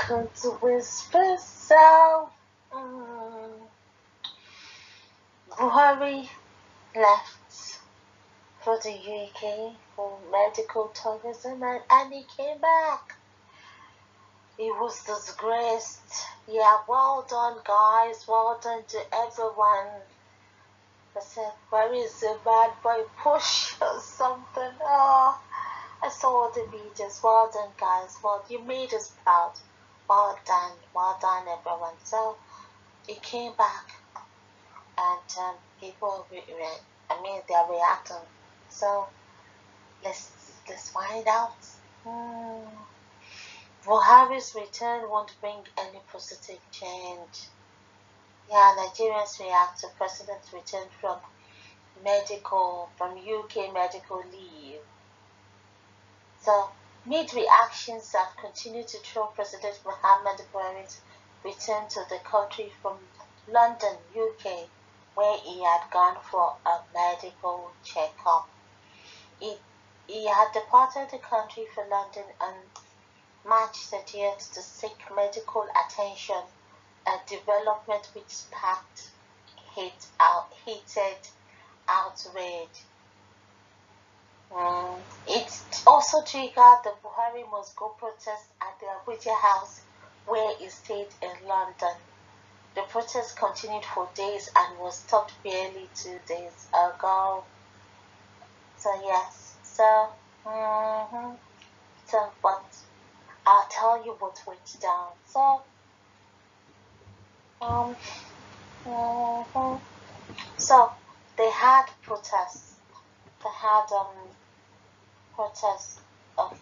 Welcome to Whispers. So, Buhari left for the UK for medical tourism and he came back. He was disgraced. Yeah, well done, guys. Well done to everyone. I said, where is the bad boy push or something? Oh, I saw the videos. Well done, guys. Well, you made us proud. Well done, everyone. So he came back, and people, they're reacting. So let's find out. Buhari's return won't bring any positive change. Yeah, Nigerians react to President's return from UK medical leave. So, mid reactions that continue to throw President Muhammad Buhari's return to the country from London, UK, where he had gone for a medical checkup. He had departed the country for London on March 30th to seek medical attention, a development which sparked heated outrage. It also triggered the Buhari must go protest at the Abuja house where he stayed in London. The protest continued for days and was stopped barely 2 days ago. So yes, but I'll tell you what went down. So they had protests. They had protests of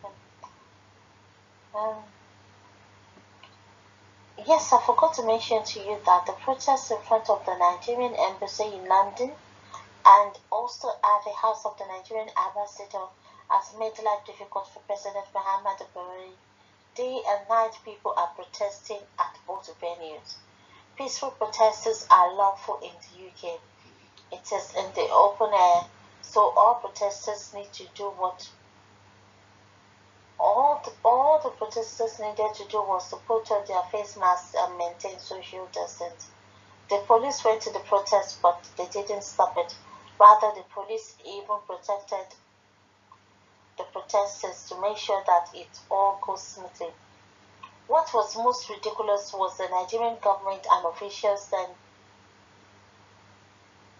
yes, I forgot to mention to you that the protests in front of the Nigerian embassy in London and also at the house of the Nigerian ambassador has made life difficult for President Muhammad Buhari. Day and night people are protesting at both venues. Peaceful protesters are lawful in the UK. It is in the open air, so all protesters need to do what all the protesters needed to do was to put on their face masks and maintain social distance. The police went to the protest, but they didn't stop it. Rather, the police even protected the protesters to make sure that it all goes smoothly. What was most ridiculous was the Nigerian government and officials then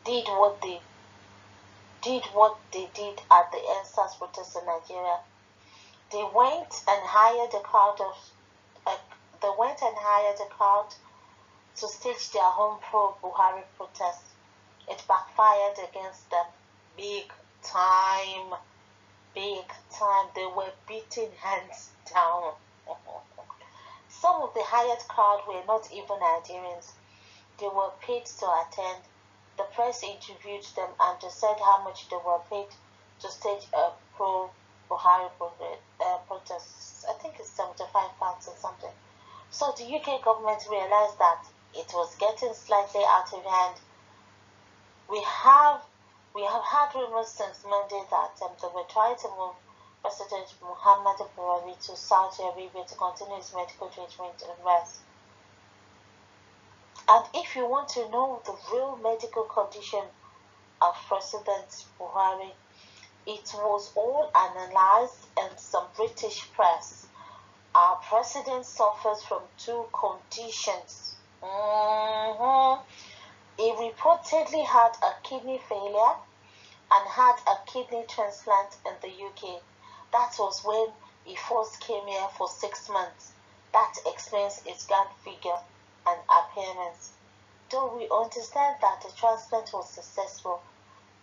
did what they did at the EndSARS protest in Nigeria. They went and hired a crowd to stage their own pro-Buhari protest. It backfired against them big time. They were beating hands down. Some of the hired crowd were not even Nigerians. They were paid to attend. The press interviewed them and they said how much they were paid to stage a pro-Buhari protest. I think it's £75 or something. So the UK government realized that it was getting slightly out of hand. We have had rumors since Monday that they were trying to move President Muhammad Buhari to Saudi Arabia to continue his medical treatment and rest. And if you want to know the real medical condition of President Buhari, it was all analyzed in some British press. Our president suffers from two conditions. He reportedly had a kidney failure and had a kidney transplant in the UK. That was when he first came here for 6 months. That explains his gaunt figure and appearance. Though we understand that the transplant was successful,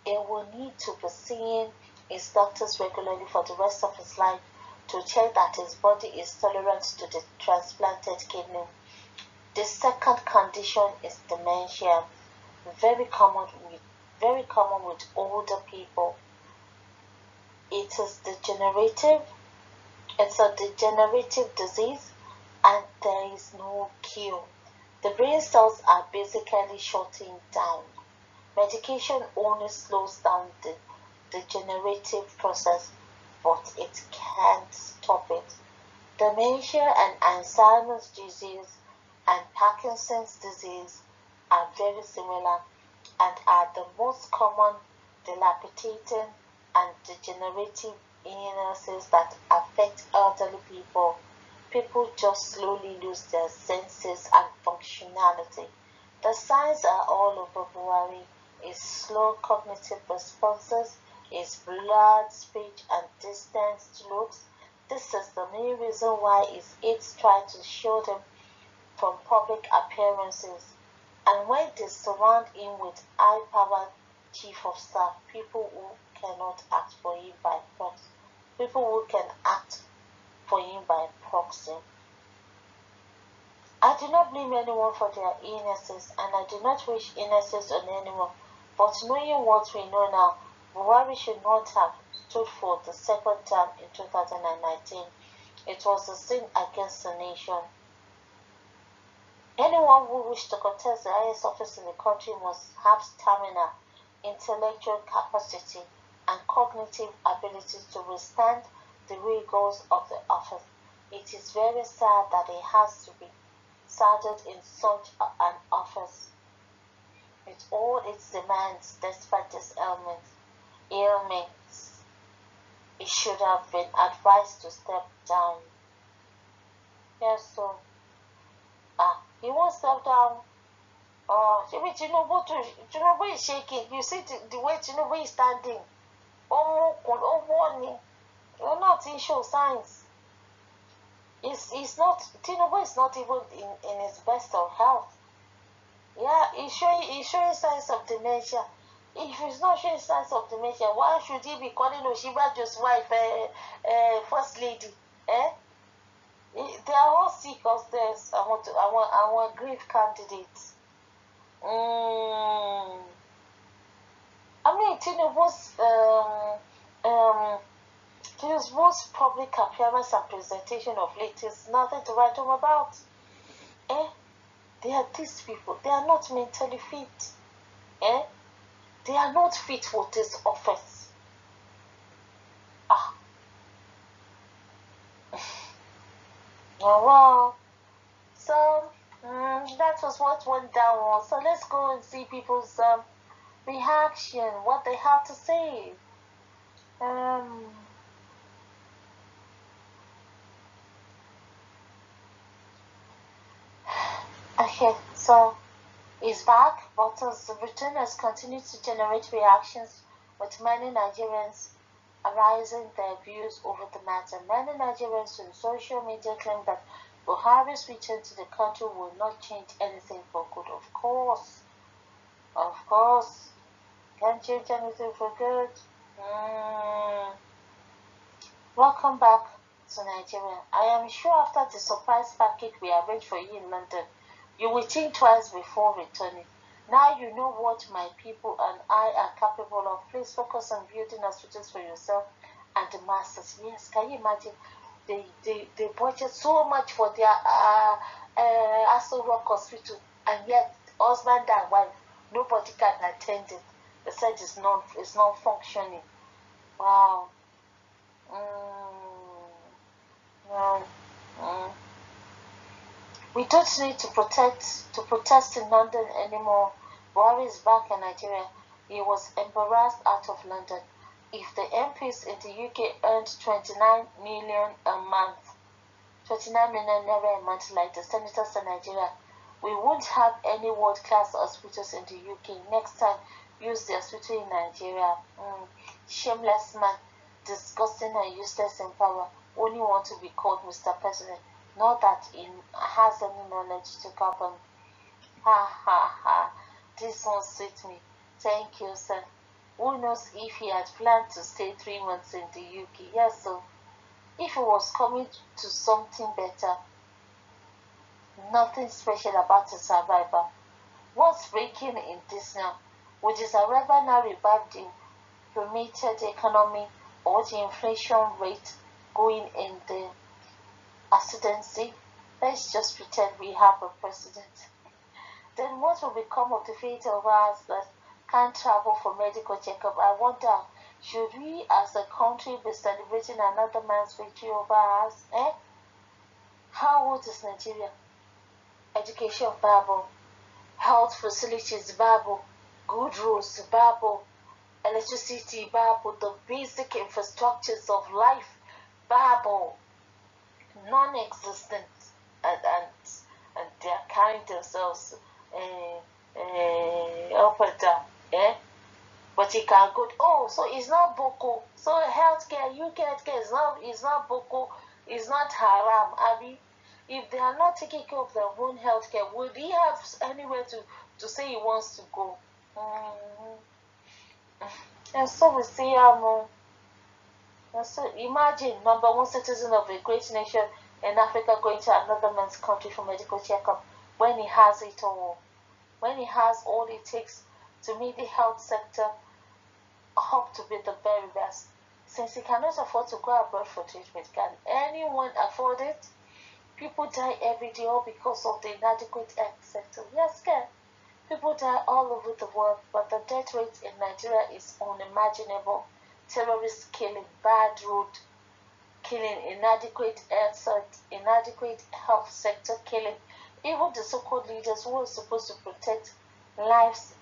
he will need to be seeing his doctors regularly for the rest of his life to check that his body is tolerant to the transplanted kidney. The second condition is dementia, very common with older people. It's a degenerative disease and there is no cure. The brain cells are basically shutting down. Medication only slows down the degenerative process, but it can't stop it. Dementia and Alzheimer's disease and Parkinson's disease are very similar and are the most common debilitating and degenerative illnesses that affect elderly people. People just slowly lose their senses and functionality. The signs are all over Buhari. Is slow cognitive responses, is blurred speech and distanced looks. This is the main reason why his aides try to shield him from public appearances. And when they surround him with high-powered chief of staff, people who cannot act for him by proxy, people who can act for him by proxy. I do not blame anyone for their illnesses, and I do not wish illnesses on anyone. But knowing what we know now, Buhari should not have stood for the second term in 2019. It was a sin against the nation. Anyone who wishes to contest the highest office in the country must have stamina, intellectual capacity, and cognitive ability to withstand the rigors of the office. It is very sad that it has to be saddled in such an office with all its demands despite its ailments. It should have been advised to step down. Yes, so he won't step down. Tinubu is shaking. You see the way Tinubu is standing. Warning. You're not in show signs. Tinubu is not even in his best of health. Yeah, he's showing signs of dementia. If he's not showing signs of dementia, why should he be calling Oshibajo's wife first lady? They are all sick of this. I want great candidates. Tinubu's public appearance and presentation of late is nothing to write home about. They are these people. They are not mentally fit. They are not fit for this office. Well, so that was what went down. So let's go and see people's reaction, what they have to say. Okay, so he's back, but his return has continued to generate reactions, with many Nigerians arising their views over the matter. Many Nigerians on social media claim that Buhari's return to the country will not change anything for good. Of course, can't change anything for good. Welcome back to Nigeria. I am sure after the surprise package we arranged for you in London, you will think twice before returning. Now you know what my people and I are capable of. Please focus on building hospitals for yourself and the masses. Yes, can you imagine? They budget so much for their Aso Rock Hospital, and yet husband and wife, nobody can attend it. They said it's not functioning. Wow. We don't need to protest in London anymore. Buhari is back in Nigeria. He was embarrassed out of London. If the MPs in the UK earned 29 million a month, 29 million naira a month like the senators in Nigeria, we won't have any world-class hospitals in the UK. Next time, use the hospital in Nigeria. Shameless man, disgusting and useless in power. Only want to be called Mr. President. Not that he has any knowledge to govern. Ha ha ha. This one suits me. Thank you, sir. Who knows if he had planned to stay 3 months in the UK? Yes, so if he was coming to something better, nothing special about his survival. What's breaking in this now? Would his arrival now revive the plummeted economy or the inflation rate going in the ascendancy? Let's just pretend we have a president. Then what will become of the fate of us that can't travel for medical checkup? I wonder, should we as a country be celebrating another man's victory over us? How old is Nigeria? Education Bible, health facilities Bible, good roads Bible, electricity Bible, the basic infrastructures of life Bible, non-existent, and they are carrying themselves up and down. But he can go. Oh, so it's not boko. So healthcare, UK healthcare is not boko. It's not haram. Abi, if they are not taking care of their own healthcare, would he have anywhere to say he wants to go? And so we see so imagine #1 citizen of a great nation in Africa going to another man's country for medical checkup when he has it all, when he has all it takes to make the health sector up to be the very best. Since he cannot afford to go abroad for treatment, can anyone afford it? People die every day all because of the inadequate health sector. Yes, can. People die all over the world, but the death rate in Nigeria is unimaginable. Terrorist killing, bad road killing, inadequate health sector killing. Even the so-called leaders who are supposed to protect lives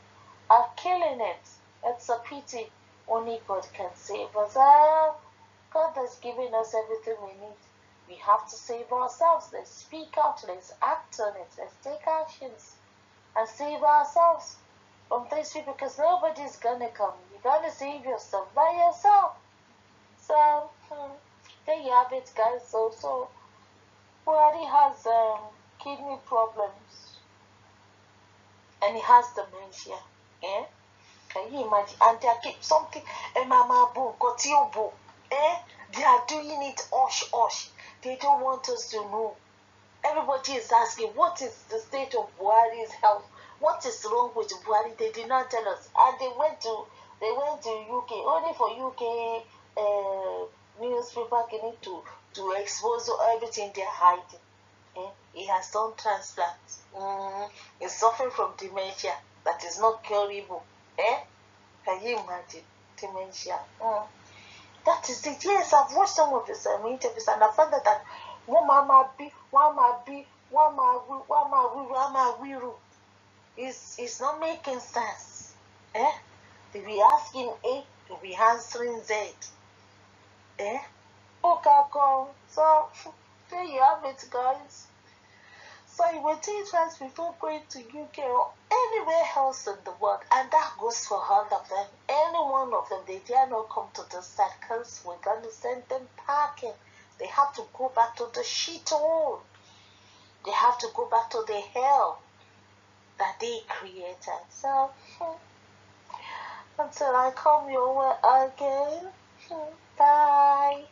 are killing it. It's a pity. Only God can save us. God has given us everything we need. We have to save ourselves. Let's speak out. Let's act on it. Let's take actions and save ourselves from these people, because nobody's gonna come. You gotta save yourself by yourself. So there you have it, guys. So Buhari has kidney problems and he has dementia. Can you imagine? And they keep something. They are doing it hush. They don't want us to know. Everybody is asking, what is the state of Buhari's health? What is wrong with Buhari? They did not tell us. And they went to UK, only for UK newspaper getting to expose everything they're hiding. He has done transplants. He's suffering from dementia that is not curable. Can you imagine? Dementia. That is it. Yes, I've watched some of his interviews and I found that it's not making sense. They be asking A, they be answering Z. Okay, so there you have it, guys. So you will take first before going to UK or anywhere else in the world, and that goes for all of them. Any one of them, they dare not come to the side because we're going to send them packing. They have to go back to the shithole. They have to go back to the hell that they created. So, until I come your way again, bye.